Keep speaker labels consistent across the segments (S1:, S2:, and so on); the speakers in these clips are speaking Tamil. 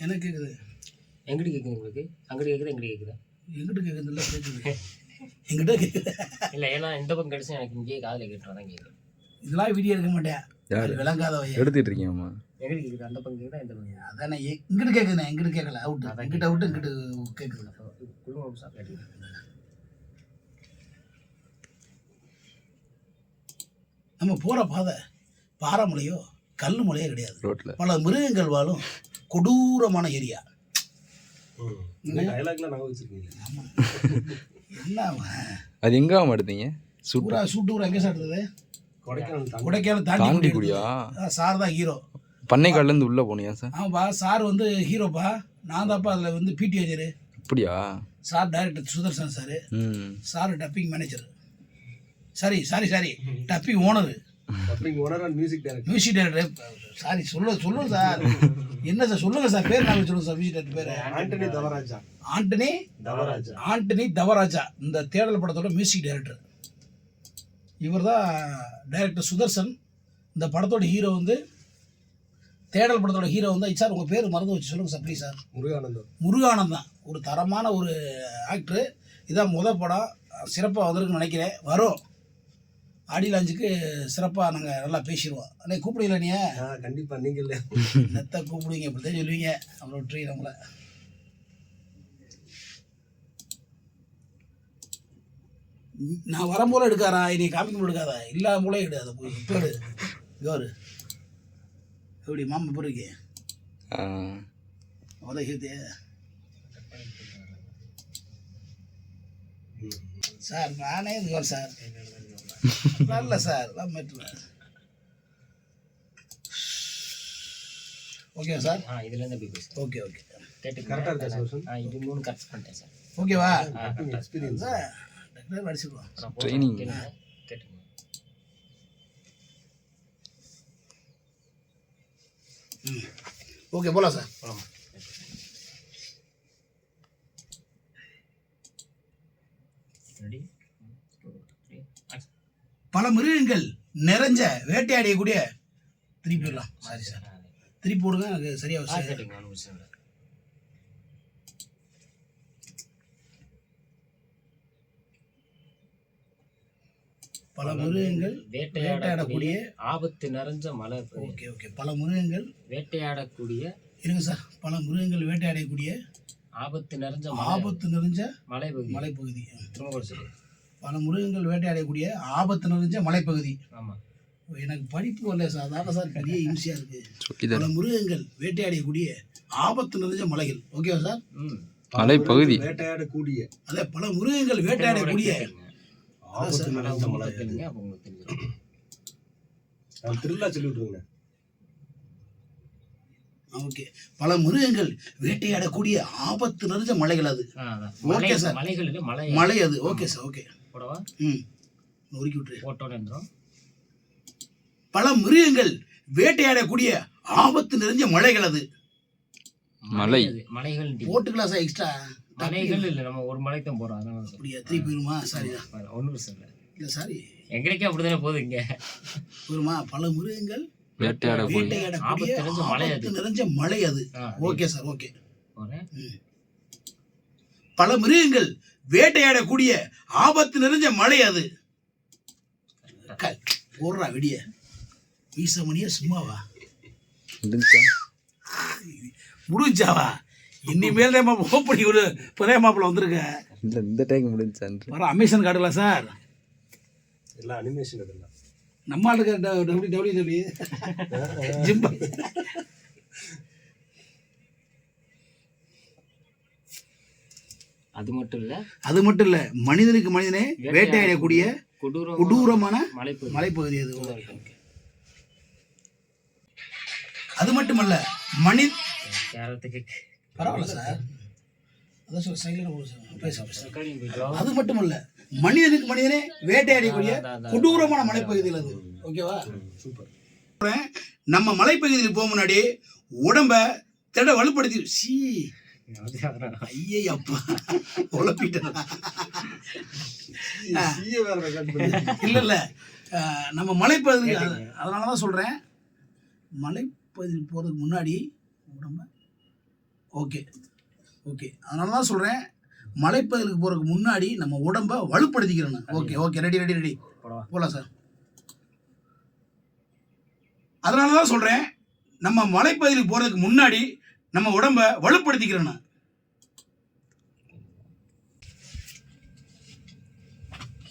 S1: எனக்கு கேட்குது.
S2: எங்கிட்ட கேட்குது உங்களுக்கு? அங்கிட்ட கேட்குது, எங்கிட்ட கேட்குதா?
S1: எங்கிட்ட கேட்குது இல்லை கேட்குது. எங்கிட்ட கேட்குது
S2: இல்லை, ஏன்னா இந்த பக்கம் கிடச்சி எனக்கு இங்கேயே காதில் கேட்டுறா தான் கேட்குது.
S1: இதெல்லாம் வீடியோ எடுக்க மாட்டேன். விளங்காத
S3: எடுத்துட்டு இருக்கீங்கம்மா.
S2: எங்கிட்ட கேட்குது, அந்த பக்கம் கேட்குதா, இந்த பக்கம்?
S1: அதானே இங்கிட்ட கேட்குதுண்ணே. எங்கிட்ட கேட்கல. அவுட்டு இங்கிட்ட அவுட்டு இங்கிட்ட கேட்குது.
S2: குடும்பம் சாப்பிட்டு
S1: நம்ம போகிற பாதை பாறைமலையோ கல் மலையோ கிடையாது.
S3: ரோட்டில்
S1: பல மிருகங்கள் வாழும் கொடூரமான ஏரியா. என்ன
S3: அது எங்கே எடுத்தீங்க?
S1: சூட்டூர் எங்கே சார் எடுத்தது? கொடைக்கானல் தாண்டி
S3: குடியா?
S1: சார் தான் ஹீரோ.
S3: பண்ணைக்கால்லேருந்து உள்ளே போனியா சார்?
S1: ஆமாப்பா, சார் வந்து ஹீரோப்பா. நான் தான்ப்பா அதில் வந்து பிடி வாஜர்.
S3: அப்படியா?
S1: Sir director Sudarshan sir. Sir dubbing manager. Sorry dubbing owner. Music director. Sorry சொல்லுங்க சார். என்ன சார் சொல்லுங்க சார், பேர் நான் சொல்லுங்க சார். மியூசிக் டைரக்டர் பேர் ஆண்டனி தவராஜா. இந்த தேடல் படத்தோட மியூசிக் டைரக்டர் இவர் தான். டைரக்டர் சுதர்சன். இந்த படத்தோட ஹீரோ வந்து தேடல் படத்தோட ஹீரோ வந்து சார் உங்கள் பேர் மறந்து வச்சு சொல்லுங்கள் சார் ப்ளீஸ் சார். முருகானந்தம். ஒரு தரமான ஒரு ஆக்டரு. இதான் முதல் படம். சிறப்பாக வந்திருக்குன்னு நினைக்கிறேன். வரும் ஆடி லாஞ்சுக்கு சிறப்பாக நாங்கள் நல்லா பேசிடுவோம். அன்னைக்கு கூப்பிடுங்களா நீ?
S4: கண்டிப்பாக நீங்கள்
S1: நெத்தை கூப்பிடுவீங்க, இப்படி தான் சொல்லுவீங்க. அப்புறம் விட்டுறீ நம்மளை. நான் வரும்போல எடுக்காரா, இனி காமிக்கும் எடுக்காதா? இல்லாத போல எடுக்காத. போய் இப்போ எடு. யோரு எப்படி மாமா போயிருக்கே உதவிதே சார். நானே இது சார் நல்ல சார் மேட்ரு. Okay sir.
S2: இதுலேருந்து எப்படி பேசுகிறேன்?
S1: ஓகே
S2: கேட்டு கரெக்டாக இருக்கா சார்? இது 3 கரெக்ட் பண்ணிட்டேன் சார்.
S1: ஓகேவா?
S4: எக்ஸ்பீரியன்ஸ்
S1: அடிச்சுடுவோம்.
S3: ட்ரைனிங்
S2: கேட்டுங்க.
S1: ஓகே போலாம் சார். பல மிருகங்கள் நிறைஞ்ச வேட்டையாடியக்கூடிய திருப்பி விடலாம். சாரி சார், திருப்பி போடுங்க. எனக்கு சரியா பல மிருகங்கள் வேட்டையாடக்கூடிய
S2: ஆபத்து நிறைஞ்ச மலை.
S1: ஓகே பல மிருகங்கள்
S2: வேட்டையாடக்கூடிய
S1: இருங்க சார். பல மிருகங்கள் வேட்டையாடக்கூடிய
S2: ஆபத்து நிறைஞ்ச
S1: மலைப்பகுதி.
S2: திரும்ப சொல்லு.
S1: பல மிருகங்கள் வேட்டையாடக்கூடிய ஆபத்து நிறைஞ்ச மலைப்பகுதி.
S2: ஆமாம்,
S1: எனக்கு படிப்பு வரல சார், அதான் சார் பெரிய ஈஸியாக இருக்குது. பல மிருகங்கள் வேட்டையாடக்கூடிய ஆபத்து நிறைஞ்ச மலைகள். ஓகேவா சார்?
S3: மலைப்பகுதி
S4: வேட்டையாடக்கூடிய
S1: அதே பல மிருகங்கள் வேட்டையாடக்கூடிய
S4: திருவிழா சொல்லிவிட்டுருங்க.
S1: ஓகே, பல மிருகங்கள் வேட்டையாடக்கூடிய ஆபத்து நிறைஞ்ச மலைகள். அது ஓகே சார். மலை அது. Okay sir. ஓகே
S2: போடவா?
S1: நொறுக்கி விட்டுரு.
S2: போட்டோன்னு
S1: பல மிருகங்கள் வேட்டையாடக்கூடிய ஆபத்து நிறைஞ்ச மலைகள். அது
S2: மலைகள்
S1: போட்டுக்கலாம் சார். எக்ஸ்ட்ரா
S2: மலைகள் இல்லை, நம்ம ஒரு மலைக்கு தான் போகிறோம். அதனால
S1: அப்படியா? திருப்பி வருமா? சாரி
S2: தான், ஒன்றும் இல்லை.
S1: இல்லை சாரி,
S2: எங்களுக்கே அப்படிதானே போகுது இங்கே.
S1: வருமா? பல மிருகங்கள்
S3: வேட்டையாடக்கூடிய
S1: ஆபத்து நிறைஞ்ச மலை. அது ஓகே சார். ஓகே, பல மிருகங்கள் வேட்டையாடக்கூடிய ஆபத்து நிறைஞ்ச மலை. அது போடுறா விடிய வீசமணியா சும்மாவா முடிஞ்சாவா? இனிமேல் ஓப்படி ஒரு பெரிய மாப்பிள்ள வந்திருக்க.
S3: இந்த டைம் முடிஞ்சு
S1: வர அமேசான் காட்டுலாம் சார்.
S4: எல்லாம் அனிமேஷன். இதெல்லாம்
S1: நம்ம இருக்க WWE ஜிம்.
S2: அது மட்டும் இல்லை,
S1: மனிதனுக்கு மனிதனே வேட்டையாடக்கூடிய கொடூரமான மலைப்பகுதி. அது மட்டுமல்ல, பரவாயில்ல சார், அது மட்டுமல்ல, மனிதனுக்கு மனிதனே வேட்டையாடக்கூடிய கொடூரமான மலைப்பகுதியில் அது. ஓகேவா? சூப்பர். நம்ம மலைப்பகுதியில் போக முன்னாடி உடம்ப திட வலுப்படுத்தி ஐயப்பா உழப்பிட்டா. இல்ல நம்ம மலைப்பகுதி, அதனாலதான் சொல்றேன். மலைப்பகுதிக்கு போகிறதுக்கு முன்னாடி உடம்ப ஓகே ஓகே அதனால தான் சொல்கிறேன், மலைப்பகுதிக்கு போகிறதுக்கு முன்னாடி நம்ம உடம்பை வலுப்படுத்திக்கிறோன்னு. Okay okay ready ready ready போகலாம் சார். அதனால தான் சொல்கிறேன், நம்ம மலைப்பகுதிக்கு போகிறதுக்கு முன்னாடி நம்ம உடம்பை வலுப்படுத்திக்கிறோன்னு.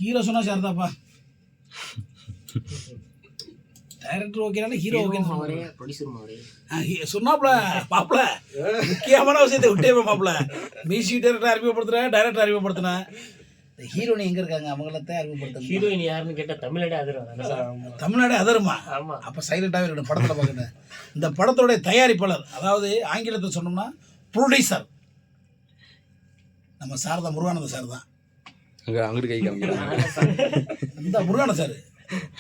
S1: ஹீரோ சொன்னா சார்தாப்பா, டைரக்டர் ஓகேனால ஹீரோ ஓகே சொன்னாப்ல மாப்பிள. முக்கியமான விஷயத்தை விட்டே மாப்பிள. மியூசிக் டைரக்டர் அறிமுகப்படுத்துறேன், டைரக்டர் அறிமுகப்படுத்தினேன். இந்த ஹீரோயின் எங்க இருக்காங்க, அவங்களத்தான் அறிமுகப்படுத்த.
S2: ஹீரோயின் யாருன்னு கேட்டா தமிழ்நாடு அதிரும்.
S1: தமிழ்நாடு அதருமா?
S2: ஆமா.
S1: அப்ப சைலண்டாவே இருக்கணும் படத்துல பார்க்கணும். இந்த படத்தோட தயாரிப்பாளர், அதாவது ஆங்கிலத்தை சொன்னோம்னா ப்ரொடியூசர், நம்ம சார் தான், முருகானந்த சார் தான்.
S3: அங்கிட்டு கை காமிக்கிறாங்க.
S1: இந்த முருகானந்த சார்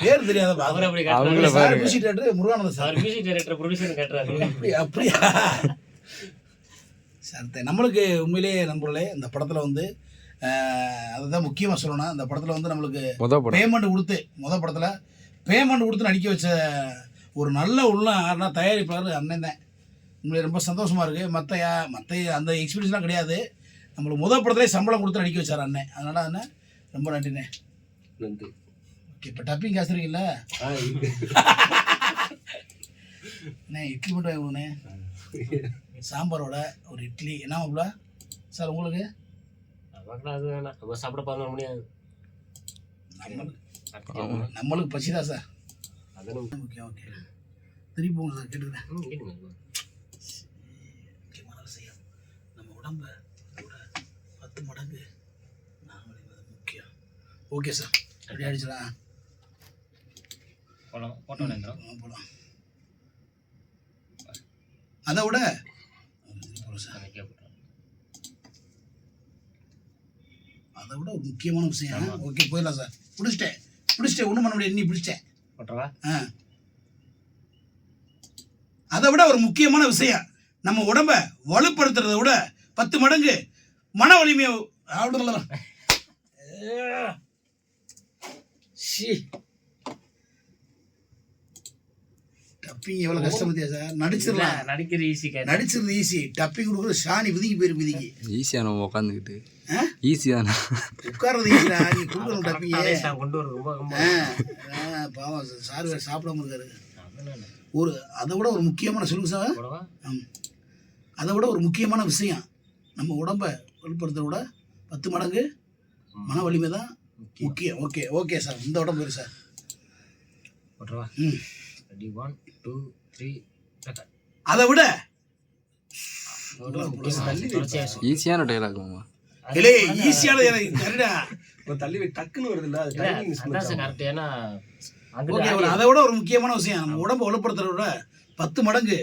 S1: பேர் தெரியாத
S2: அவரை அப்படி
S3: அவங்கள
S2: காட்டுறாரு.
S3: பாருங்க.
S1: Music director Murugananda sir.
S2: அவர் மியூசிக் டைரக்டர் ப்ரொடியூசர் காட்டுறாரு.
S1: அப்படியா சார். நம்மளுக்கு உண்மையிலேயே நண்பர்களே, இந்த படத்தில் வந்து அதுதான் முக்கியமாக சொல்லணும். இந்த படத்தில் வந்து நம்மளுக்கு பேமெண்ட் கொடுத்து, படத்தில் பேமெண்ட் கொடுத்து நடிக்க வச்ச ஒரு நல்ல உள்ள யாருன்னா தயாரிப்பாளர் அண்ணன் தான். உங்களுக்கு ரொம்ப சந்தோஷமாக இருக்குது. மற்ற அந்த எக்ஸ்பீரியன்ஸ்லாம் கிடையாது. நம்மளுக்கு படத்துலேயே சம்பளம் கொடுத்து நடிக்க வச்சார் அண்ணன். அதனால் அண்ணன் ரொம்ப நன்றிண்ணே.
S4: நன்றி.
S1: ஓகே, இப்போ டப்பிங் காசுறீங்கல்ல அண்ணே, இட்லி மட்டும் வாங்கண்ணே, சாம்பாரோட ஒரு இட்லி. என்ன மாப்பிள சார் உங்களுக்கு?
S2: அது வேணாம், நம்ம சாப்பிட பண்ண முடியாது.
S1: நம்மளுக்கு பசிதான் சார்.
S2: அதனும்
S1: ஓகே ஓகே திருப்பி போங்க சார், கேட்டுக்கிறேன். முக்கியமான விஷயம், நம்ம உடம்ப 10 மடங்கு முக்கியம். ஓகே சார், அப்படி அடிச்சிடலாம். போகலாம். அதை விட ஒரு முக்கியமான விஷயம். ஓகே போயிடலாம் சார். பிடிச்சிட்டேன் ஒன்றும் பண்ண முடியாது, எண்ணி பிடிச்சிட்டேன். அதை விட ஒரு முக்கியமான விஷயம், நம்ம உடம்ப வலுப்படுத்துறதை விட 10 மடங்கு மன வலிமையை. டப்பிங் எவ்வளோ கஷ்டம் பத்தியா சார்? நடிச்சிடலாம், நடிச்சிருது ஈஸி. டப்பிங் கொடுக்குறது சாணி விதிக்கு பேர் விதிக்கு.
S3: ஈஸியா நம்ம உட்காந்துக்கிட்டு ஈஸியாண்ணா
S1: உட்கார்றது ஈஸியா, நீ கொடுக்கணும் டப்பிங்க.
S2: கொண்டு வர ரொம்ப
S1: பாவம் சார் வேறு சாப்பிடாம இருக்காரு. அதை விட ஒரு முக்கியமான சொல்லுங்க சார், அதை விட ஒரு முக்கியமான விஷயம், நம்ம உடம்பை வலுப்படுத்துறத விட 10 மடங்கு மன வலிமை தான் முக்கியம். ஓகே ஓகே சார், இந்த உடம்பு பேர் சார். அதை விட
S3: ஈஸியான டைலாக்
S1: இல்லை, ஈஸியான
S4: தள்ளி டக்குன்னு வருது இல்ல, அது டைமிங் மிஸ் பண்ணிட்டேன்.
S1: அதை விட ஒரு முக்கியமான விஷயம், நம்ம உடம்பை வலுப்படுத்துறத விட 10 மடங்கு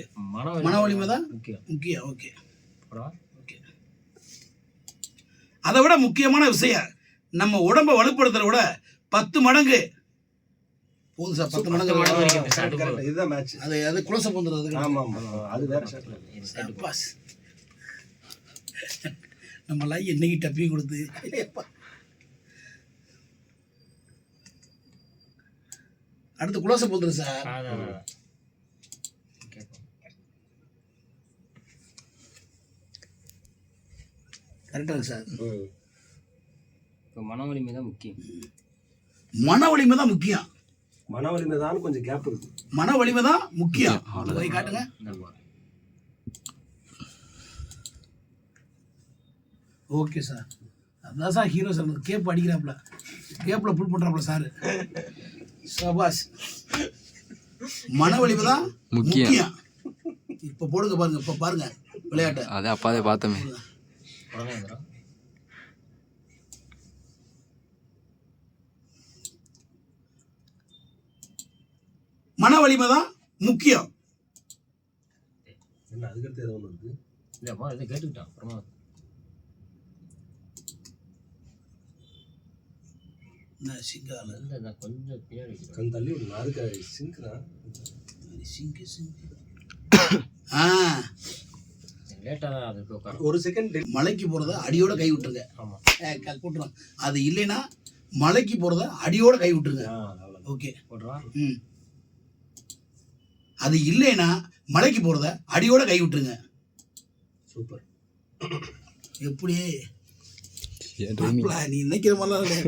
S1: மன வலிமை தான் முக்கியம். ஓகே ஓகே அதை விட முக்கியமான விஷயம், நம்ம உடம்பை வலுப்படுத்துறத விட 10 மடங்கு. போதும் சார், 10 மடங்கு.
S4: இதுதான் மேட்ச்.
S1: அது குலசம் வந்துடுறது.
S4: ஆமா அது வேற ஷாட்.
S1: நம்மளாம் என்னைக்கு டப்பிங் கொடுத்து அடுத்து குலோசப் வந்துடும் சார். கரெக்டாக இருக்கு சார்.
S2: மன வலிமை தான் முக்கியம்.
S1: மன வலிமை தான் முக்கியம்.
S4: மன வலிமை தான் கொஞ்சம் கேப் இருக்கு.
S1: மன வலிமை தான் முக்கியம். போய் காட்டுங்க. ஓகே சார், அதான் சார் ஹீரோ சார். கேப் அடிக்கிறாப்புல, கேப்பில் புல் பண்ணுறாப்புல சார். சபாஸ். மன வலிமை தான் முக்கியம். இப்போ போடுங்க பாருங்க, இப்போ பாருங்க விளையாட்டு.
S3: அதை அப்பாதே பார்த்தோமே.
S1: மன வலிமை தான் முக்கியம்.
S4: என்ன அதுக்கடுத்து ஏதோ ஒன்று இருக்கு.
S2: இல்லைப்பா, இதை கேட்டுக்கிட்டான் அப்புறமா.
S1: சிங்கால
S2: கொஞ்சம் பின்னாடி
S4: கண் தள்ளி விடுங்க. அதுக்கு சிங்க் தான்.
S2: லேட்டாக தான் அதுக்கு உட்காரும்.
S4: ஒரு செகண்ட்.
S1: மலைக்கு போகிறத அடியோட கை விட்டுருங்க.
S2: ஆமாம்,
S1: போட்டுருவாங்க. அது இல்லைன்னா மலைக்கு போகிறத அடியோட கை விட்டுருங்க. ஓகே
S2: போட்டுருவா.
S1: அது இல்லைன்னா மலைக்கு போகிறத அடியோட கை விட்டுருங்க.
S4: சூப்பர்.
S1: எப்படி
S3: ஏன் ட்ரைனிங்
S1: மாப்பிள, நீ நினைக்கிற மாதிரிலாம் இல்லை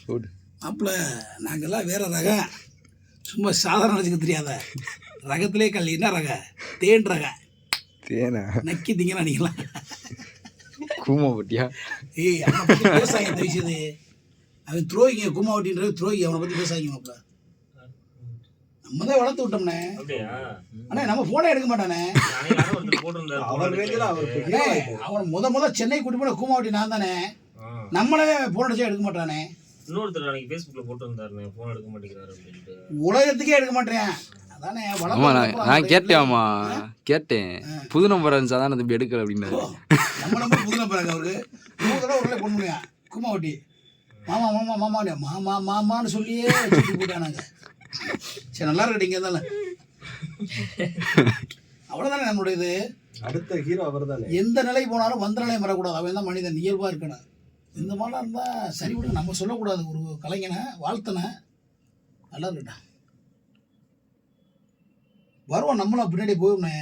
S3: போடு.
S1: மாப்பிள. நாங்கள்லாம் வேற ரகம், சும்மா சாதாரண வச்சுக்க தெரியாத ரகத்திலே கல். என்ன ரகம்? தேன் ரகம்.
S3: தேனா
S1: நக்கி திங்கலாம் நீங்களாம்.
S3: கூமா பட்டியா?
S1: ஏய், அவனை பற்றி பேசாங்க தெரிச்சது. அவன் துரோகிங்க, கூமாவட்டின்றது துரோகி. அவனை பற்றி பேசாங்க மாப்பிள. நம்ம தான் வளர்த்து விட்டோம்னே. அண்ணே நம்ம ஃபோனே எடுக்க மாட்டானே.
S4: அவர் ரேஞ்சில் அவர்
S1: அண்ணே, அவன் முத சென்னை கூட்டி போன கூமாவட்டி நான் தானே. நம்மளே ஃபோன் அடிச்சா எடுக்க மாட்டானே.
S2: இன்னொருத்தர் அன்னைக்கு ஃபேஸ்புக்ல போட்டு வந்தாருண்ணே, ஃபோன் எடுக்க மாட்டேங்கிறாரு அப்படின்ட்டு.
S1: உலகத்துக்கே எடுக்க மாட்டேன். அதானே
S3: ஆமா நான் கேட்டேன்மா, கேட்டேன். புது நம்பர் இருந்துச்சு அதான் தம்பி எடுக்கல அப்படின்னாரு.
S1: நம்ம நம்பர் புது நம்பர் அவருக்கு 100 தடவை உடனே பொண்ணு முடியும். கூமாவட்டி மாமா மாமா மாமா மாமா மாமான்னு சொல்லியே வச்சுட்டு போயிட்டானாங்க. சரி, நல்லா இருக்கட்டும். இங்கே இருந்தாலும் அவ்வளோதானே நம்மளுடைய இது.
S4: அடுத்த ஹீரோ அவர் தானே.
S1: எந்த நிலை போனாலும் வந்த நிலையை மறக்கூடாது. அவன் தான் மனிதன், இயல்பாக இருக்கணும். இந்த மாதிரிலாம் இருந்தால் சரி விட நம்ம சொல்லக்கூடாது. ஒரு கலைஞனை வாழ்த்தனை நல்லா இருக்கட்டும். வருவோம், நம்மளும் பின்னாடி போயிடணே,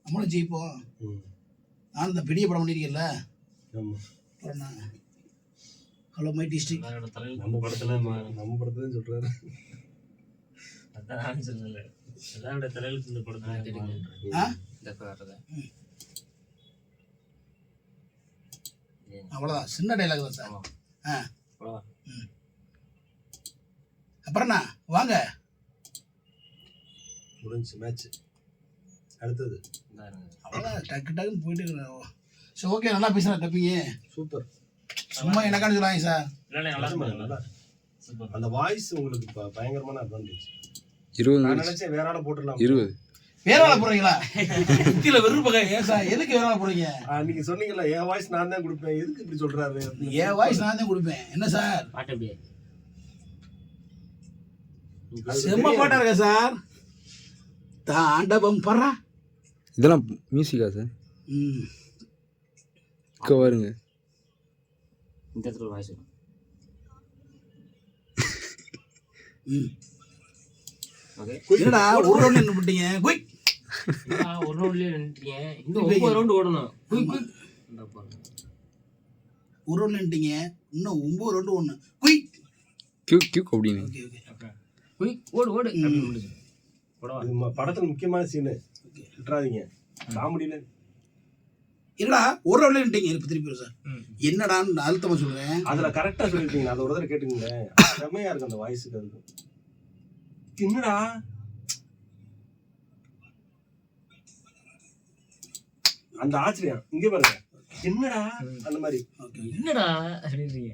S1: நம்மளும் ஜெயிப்போம். நான் இந்த பெரிய படம் பண்ணியிருக்கேன்ல, அப்புறம் ஹலோ மை டிஸ்ட்ரிக்ட்
S4: நம்ம படத்துல சொல்றாரு.
S2: அதான் சொல்லல, எல்லாரோட தலையில இந்த படத்தை
S1: அவ்வளோதான். சின்ன டைலாக் தான் சார். அப்புறம்ண்ணா வாங்க,
S4: முடிஞ்சு மேட்ச். அடுத்தது
S1: அவ்வளோதான். டக்கு டக்குன்னு போயிட்டு இருக்கிறேன். சரி, ஓகே, நல்லா பேசுகிறேன் தப்பிங்க.
S4: சூப்பர்.
S1: சும்மா எனக்கானு சொல்லுவாங்க சார்.
S4: அந்த வாய்ஸ் உங்களுக்கு பயங்கரமான அட்வான்டேஜ்.
S3: 20
S4: நான் நினைச்சேன் வேற ஆள போட்டுடலாம்.
S3: 20
S1: வேற ஆள போடுறீங்களா? இத்தில வெறுப்பக. ஏன் சார், எதுக்கு வேற ஆள போடுறீங்க?
S4: நீங்க சொன்னீங்கல்ல என் வாய்ஸ் நான் தான் கொடுப்பேன், எதுக்கு இப்படி சொல்றாரு?
S1: என் வாய்ஸ் நான் தான் கொடுப்பேன். என்ன சார்
S2: பாட்டு அப்படியே
S1: செம்ம பாட்டா இருக்கா சார். தாண்டவம் பர்றா.
S3: இதெல்லாம் மியூசிக்கா சார்? இங்கே வருங்க.
S2: இந்த இடத்துல ஒரு வாய்ஸ் வரும்.
S1: என்னடா ஒரு ரவுண்ட் என்ன பண்ணிட்டீங்க? குயிக்
S2: ஒரு ரவுண்ட்லயே நின்னுட்டீங்க. இன்னும் 9 ரவுண்ட் ஓடணும்.
S1: ஒரு ரவுண்ட் நின்னுட்டீங்க, இன்னும் 9 ரவுண்ட் ஓடணும். குயிக்
S3: கியூக் அப்படின்னு.
S1: Okay okay.
S2: குயிக் ஓடு அப்படின்னு முடிஞ்சு.
S4: படத்துல முக்கியமான சீனு விட்டுறாதீங்க. காமெடியில
S1: என்னடா ஒரு ரவுண்ட்ல நின்னுட்டீங்க. இப்ப திருப்பி சார் என்னடான்னு அழுத்தமா சொல்றேன்.
S4: அதுல கரெக்டா சொல்லிருக்கீங்க. அதை ஒரு தடவை கேட்டுங்களேன், செம்மையா இருக்கு அந்த வாய்ஸுக்கு. அதுக்கு என்னடா அந்த ஆச்சரியம் இங்க பாருங்க. என்னடா அந்த மாதிரி
S2: என்னடா அப்படின்றீங்க.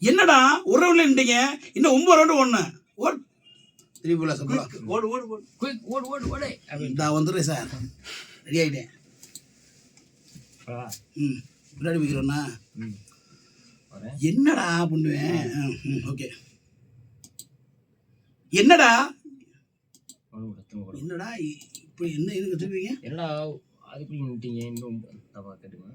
S1: என்னடா ஒரு ரவுண்ட்ல நின்னுட்டீங்க, இன்னும் 9 ரவுண்ட் ஓடணும். ஓட் திருப்பி சொல்லுங்க.
S4: ஓடு ஓடு ஓடு
S2: குயிக் ஓடு ஓடு ஓடு.
S1: நான் வந்துடுறேன் சார், ரெடி ஆகிட்டேன். பின்னாடி வைக்கிறோண்ணா. என்னடா பண்ணுவேன். ஓகே. என்னடா என்னடா இப்போ என்ன எதுக்கு சொல்லுவீங்க?
S2: என்னடா அதுக்குள்ள நின்னுட்டீங்க. இன்னும் தப்பா கேட்டுங்க.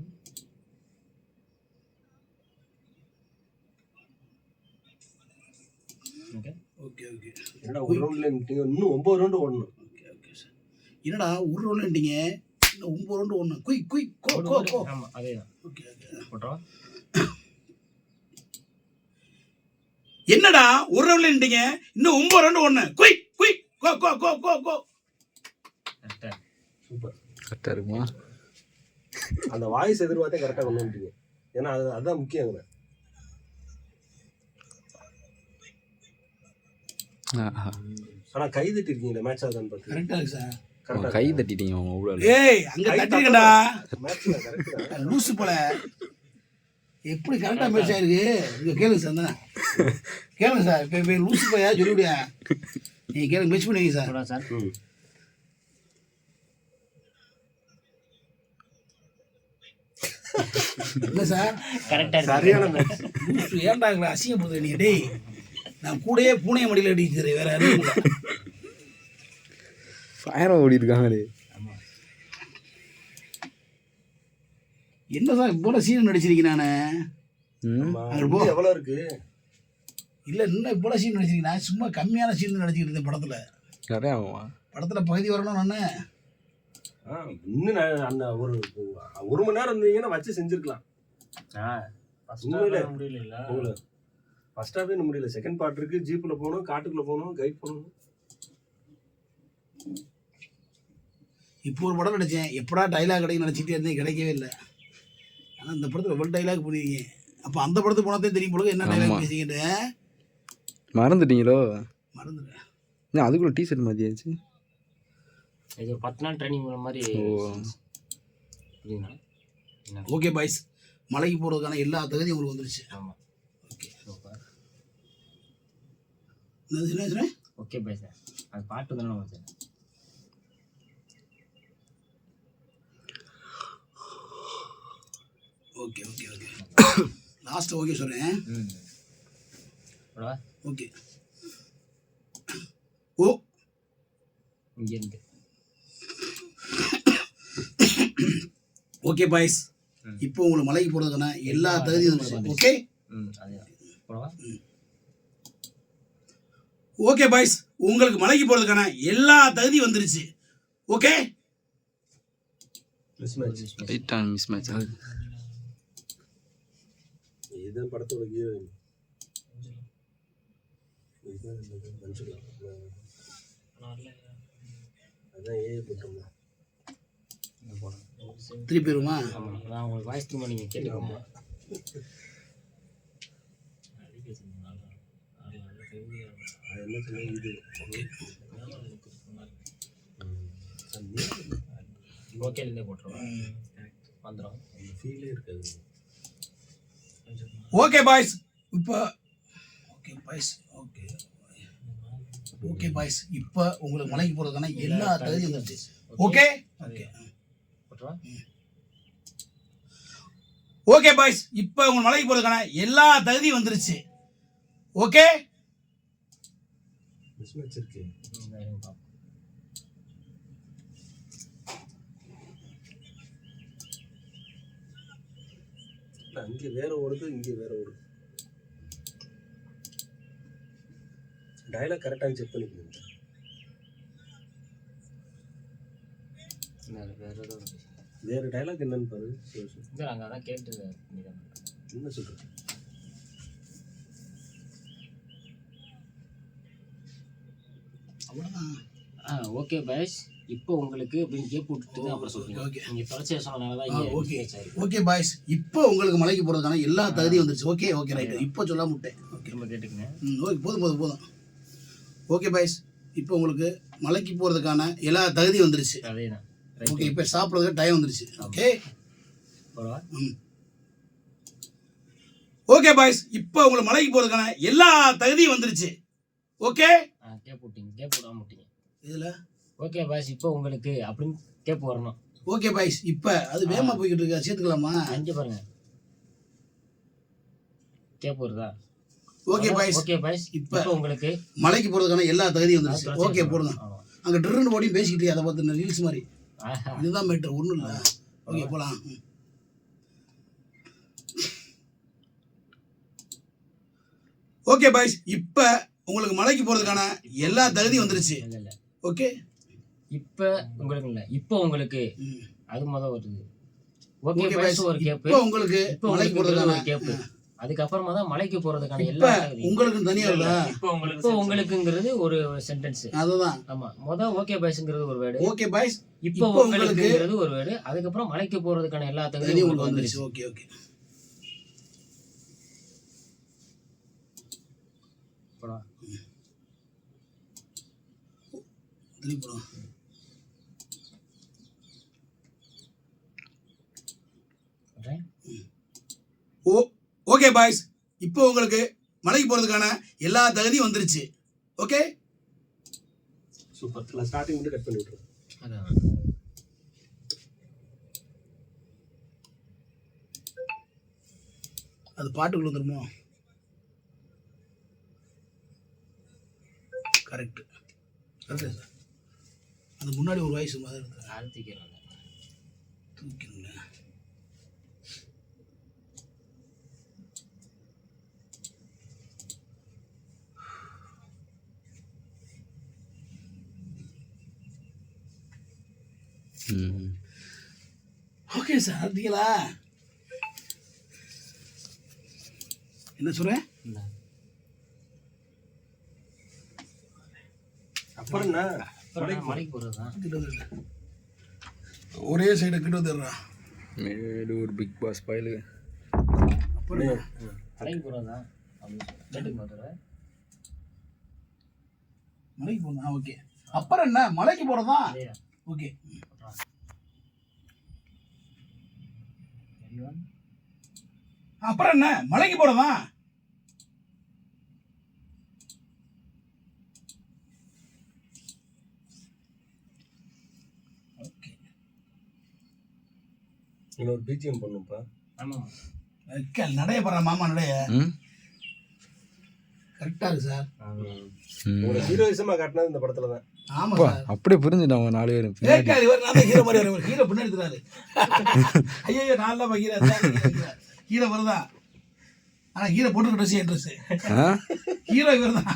S2: Okay
S1: okay okay.
S4: என்னடா ஒரு ரவுண்ட்ல நின்னுட்டீங்க, இன்னும் 9 ரவுண்ட் ஓடணும்.
S1: Okay okay sir. என்னடா ஒரு ரவுண்ட்ல நின்னுட்டீங்க, இன்னும் 9 ரவுண்ட் ஓடணும். Quick quick go go go.
S2: ஆமா அதேதான்.
S1: Okay okay.
S2: போட்றோம்.
S1: என்னடா ஒரு ரவுண்ட்ல நின்னுட்டீங்க, இன்னும் 9 ரவுண்ட் ஓடணும். Quick quick go go go go go.
S2: கரெக்ட்டா.
S4: சூப்பர்.
S3: கரெக்டாக இருக்குமா?
S4: அந்த வாய்ஸ் எதிர்பார்த்தே கரெக்டாக கொண்டு வந்துட்டீங்க. ஏன்னா அதுதான் முக்கியம். ஆனா கை தட்டி இருக்கீங்க மேட்ச் ஆதான் பார்த்து.
S1: கரெக்டா இருக்கு சார்.
S4: கரெக்டா
S3: கை தட்டிட்டீங்க அவங்க அவ்வளோ.
S1: ஏய் அங்க தட்டிருக்கடா.
S4: மேட்ச்ல கரெக்ட்டா
S1: லூசு போல. எப்படி கரெக்டா மேட்ச் ஆயிருக்கு. இங்க கேளுங்க சார். தானே கேளுங்க சார். இப்போ லூசு போயா சொல்லிவிடியா? நீங்க கேளுங்க, மேட்ச் பண்ணுவீங்க சார்.
S2: போடா சார்.
S1: இல்லை சார்,
S2: கரெக்டா
S4: சரியான மேட்ச்.
S1: லூசு ஏன்டா அசிங்கப்படுது நீ? டேய் நான் கூடயே பூனைய மடியில் அடிக்கிறேன், வேற யாரும் இல்லை.
S3: ஃபயரம் ஓடி இருக்காங்களே.
S1: என்ன சார் இவ்வளோ சீன் நடிச்சிருக்கேன் நான்.
S4: எவ்வளவு இருக்கு?
S1: இல்லை இன்னும் இவ்வளோ சீன் நடிச்சிருக்கீங்க. நான் சும்மா கம்மியான சீன் நடிச்சிக்கிட்டு இருந்தேன் படத்தில்.
S3: நிறையா ஆகுமா?
S1: படத்தில் பகுதி வரணும் நான்.
S4: இன்னும் அந்த ஒரு மணி நேரம் இருந்தீங்கன்னா வச்சு செஞ்சிருக்கலாம்.
S2: முடியல.
S4: ஃபர்ஸ்ட் ஹாஃபே இன்னும் முடியல. செகண்ட் பார்ட் இருக்கு. ஜீப்ல போகணும், காட்டுக்குள்ள போகணும், கைட் பண்ணணும்.
S1: இப்போ ஒரு படம் நடித்தேன், எப்படா டைலாக் கிடைக்கும் நினச்சிட்டே இருந்தேன், கிடைக்கவே இல்லை. ஆனால் இந்த படத்தில் எவ்வளோ டைலாக் புரியுங்க. அப்போ அந்த படத்துக்கு போனதே தெரியும் போல என்ன டைலாக் பேசிக்கிட்டு.
S3: மறந்துட்டீங்களோ?
S1: மறந்துட்டேன்.
S3: ஏன் அதுக்குள்ள டிஷர்ட் மாதிரியாச்சு?
S2: இது ஒரு 10 நாள் ட்ரைனிங் மாதிரி.
S1: ஓகே பாய்ஸ், மலைக்கு போகிறதுக்கான எல்லா தகுதியும் உங்களுக்கு வந்துருச்சு.
S2: ஆமாம்.
S1: Okay
S2: super.
S1: என்ன
S2: ஓகே பாய் சார், அது பாட்டு தானே sir.
S1: Okay okay okay last okay சொல்கிறேன். ஓகே. ஓ
S2: இங்கேருந்து
S1: ஓகே பாய்ஸ், இப்போ உங்களுக்கு மலைக்கு போகிறதுக்கான எல்லா தகுதியும் வந்துருச்சு. ஓகே ஓகே பாய்ஸ், உங்களுக்கு மலைக்கு போகிறதுக்கான எல்லா தகுதியும் வந்துருச்சு. ஓகே.
S3: மிஸ் மேட்ச் ஆகுது.
S4: இதுதான் படத்தோட ஹீரோயின். அதான் ஏஐ போட்டோம்ல.
S1: திருப்பி வருமா?
S2: நான் உங்களுக்கு வாய்ஸ் திரும்ப நீங்கள் கேட்டுக்கோங்க.
S4: அது என்ன சொன்ன இது
S2: ஓகேலேருந்தே போட்டுருவோம், வந்துடும்.
S4: அந்த ஃபீலே இருக்காது.
S1: ஓகே பாய்ஸ், இப்போ okay boys okay okay boys, இப்போ உங்களுக்கு மலைக்கு போகிறதுக்கான எல்லா தகுதியும் வந்துருச்சு. ஓகே ஓகே ஓகே பாய்ஸ், இப்போ உங்களுக்கு மலைக்கு போகிறதுக்கான எல்லா தகுதியும் வந்துருச்சு. ஓகே.
S4: மிஸ் மேட்ச் இருக்கு. அங்கே வேற ஓடுது, இங்கே வேற ஓடுது. டயலாக் கரெக்டாக செக் பண்ணிக்கணும். வேற டயலாக் என்னன்னு பாரு.
S2: நாங்கள் அதான் கேட்டு
S4: என்ன சொல்றது?
S1: அவ்வளோதான்.
S2: ஓகே பாய்ஸ், இப்போ உங்களுக்கு அப்படின்னு கேப் விட்டுட்டு அப்புறம் சொல்றீங்க.
S1: ஓகே.
S2: நீங்கள் தொடர்ச்சியாக சொன்னனால தான்
S1: ஓகே ஓகே பாய்ஸ், இப்போ உங்களுக்கு மலைக்கு போகிறதுக்கான எல்லா தகுதியும் வந்துருச்சு. ஓகே ஓகே ரைட், இப்போ சொல்ல முட்டேன். ஓகே
S2: நம்ம கேட்டுக்கங்க.
S1: ஓகே போதும் போதும் போதும். ஓகே பாய்ஸ், இப்போ உங்களுக்கு மலைக்கு போகிறதுக்கான எல்லா தகுதியும் வந்துருச்சு.
S2: அதே தான்.
S1: ஓகே, இப்போ சாப்பிட்றதுக்கு டைம் வந்துருச்சு. ஓகே ஓகே பாய்ஸ், இப்போ உங்களுக்கு மலைக்கு போகிறதுக்கான எல்லா தகுதியும் வந்துருச்சு. ஓகே.
S2: கேப் விட்டீங்க, கேப் விடாம விட்டீங்க
S1: இதில்.
S2: ஓகே பாய்ஸ், இப்போ உங்களுக்கு அப்படின்னு கேப் வரணும்.
S1: ஓகே பாய்ஸ், இப்போ அது வேகமாக போய்கிட்டு இருக்கா, சேர்த்துக்கலாமா?
S2: அஞ்சு பாருங்க, கேப் வருதா?
S1: Okay boys.
S2: ஓகே பாய்ஸ், இப்போ உங்களுக்கு
S1: மலைக்கு போகிறதுக்கான எல்லா தகுதியும் வந்துருச்சு. ஓகே போடுங்க. அங்கே ட்ரின்னு போடியும் பேசிக்கிட்டு அதை பார்த்து ரீல்ஸ் மாதிரி. இதுதான் மேட்ரு, ஒன்றும் இல்லை. ஓகே போகலாம். ஓகே பாய்ஸ், இப்போ உங்களுக்கு மலைக்கு போகிறதுக்கான எல்லா தகுதியும் வந்துருச்சு. ஓகே.
S2: இப்போ உங்களுக்கு இல்லை, இப்போ உங்களுக்கு அது முதல் வருது. ஓகே பாய்ஸ், ஒரு கேப்.
S1: இப்போ உங்களுக்கு மலைக்கு போகிறதுக்கான
S2: கேப், அதுக்கப்புறமா தான் மலைக்கு போகிறதுக்கான எல்லா
S1: உங்களுக்கு தனியாக இல்லை.
S2: இப்போ உங்களுக்குங்கிறது ஒரு சென்டென்ஸ்.
S1: அதுதான்.
S2: ஆமாம், முதல் ஓகே பாய்ஸ்ங்கிறது ஒரு வேர்டு.
S1: ஓகே பாய்ஸ்,
S2: இப்போ உங்களுக்குங்கிறது ஒரு வேர்டு. அதுக்கப்புறம் மலைக்கு போகிறதுக்கான எல்லா தகுதியும் உங்களுக்கு வந்துருச்சு.
S1: ஓகே ஓகே ஓகே பாய்ஸ், இப்போ உங்களுக்கு மலைக்கு போகிறதுக்கான எல்லா தகுதியும் வந்துருச்சு. Okay
S4: super. நான் ஸ்டார்டிங் மட்டும் கட் பண்ணி விட்டுறேன்.
S1: அது பாட்டுக்குள்ள வந்துருமோ? Correct correct sir. அது முன்னாடி ஒரு வயசு மாதிரி தூக்கிடுங்க.
S3: ம்.
S1: ஓகே சார் பார்த்தீங்களா என்ன சொல்கிறேன்?
S4: அப்புறம் என்ன
S2: மலைக்கு போறதுதான்.
S1: ஒரே சைடு கிட்ட வந்துடுறா.
S3: மேலூர் பிக் பாஸ் பயலு.
S1: அப்புறம்
S2: மலைக்கு போறதுதான். கேட்டுக்கு போதுற.
S1: மலைக்கு போகிறதா? ஓகே. அப்புறம் என்ன மலைக்கு போகிறதா? ஓகே. அப்புறம் என்ன மலைக்கு போகிறதா? ஓகே.
S4: இன்னொரு பிஜிஎம் பண்ணுப்பா.
S2: ஆமா.
S1: நடைய போகிற மாமா நடைய
S3: ம்
S1: கரெக்டாக இருக்கு சார்.
S4: உங்களோட ஹீரோயிசமா காட்டினது இந்த படத்துல தான்.
S1: ஆமாம்
S3: அப்பா,
S1: சார்.
S3: அப்படியே புரிஞ்சுட்டாங்க 4 பேரும் பின்னாடி.
S1: ஏற்காது இவர் நான் தான் ஹீரோ மாதிரி வருவார். ஹீரோ பின்னாடி இருக்கிறாரு. ஐயோ நான் தான் ஹீரோ ஹீரோ வருதா? ஆனால் ஹீரோ போட்டு ட்ரெஸ் என் ட்ரெஸ்ஸு
S3: ஆ?
S1: ஹீரோ இவர் தான்.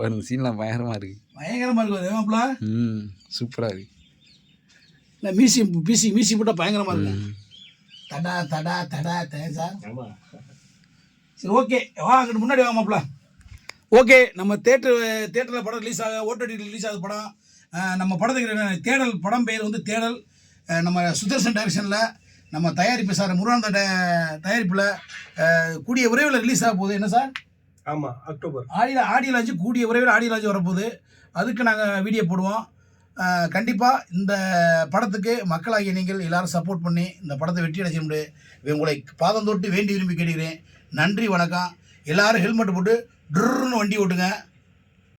S3: இந்த சீன்லாம் பயங்கரமா இருக்கு.
S1: பயங்கரமாக இருக்கு ஏமாப்பிள.
S3: ம் சூப்பராக இருக்கு.
S1: இல்லை மீசி போட்டால் பயங்கரமாக இருக்கு. தடா தடா தடா தேன் சார்.
S2: ஆமா.
S1: சரி ஓகே வா அங்கிட்டு முன்னாடி வாமாப்ல. ஓகே நம்ம தேட்டரில் படம் ரிலீஸ் ஆக ஓடிடி ரிலீஸ் ஆகுது படம். நம்ம படத்துக்கு தேடல் படம் பேர் வந்து தேடல். நம்ம சுதர்சன் டைரக்ஷனில் நம்ம தயாரிப்பு சார் முருகானந்த தயாரிப்பில் கூடிய விரைவில் ரிலீஸ் ஆக போகுது. என்ன சார்?
S4: ஆமா, அக்டோபர்.
S1: ஆடியோ லான்ச்சு கூடிய விரைவில் ஆடியோ லான்ச்சு வரப்போகுது. அதுக்கு நாங்கள் வீடியோ போடுவோம். கண்டிப்பாக இந்த படத்துக்கு மக்களாகிய நீங்கள் எல்லாரும் சப்போர்ட் பண்ணி இந்த படத்தை வெற்றி அடைச்ச முடியும் உங்களை பாதம் தொட்டு வேண்டி விரும்பி கேட்டுக்கிறேன். நன்றி வணக்கம். எல்லாரும் ஹெல்மெட் போட்டு ட்ருன்னு வண்டி ஓட்டுங்க.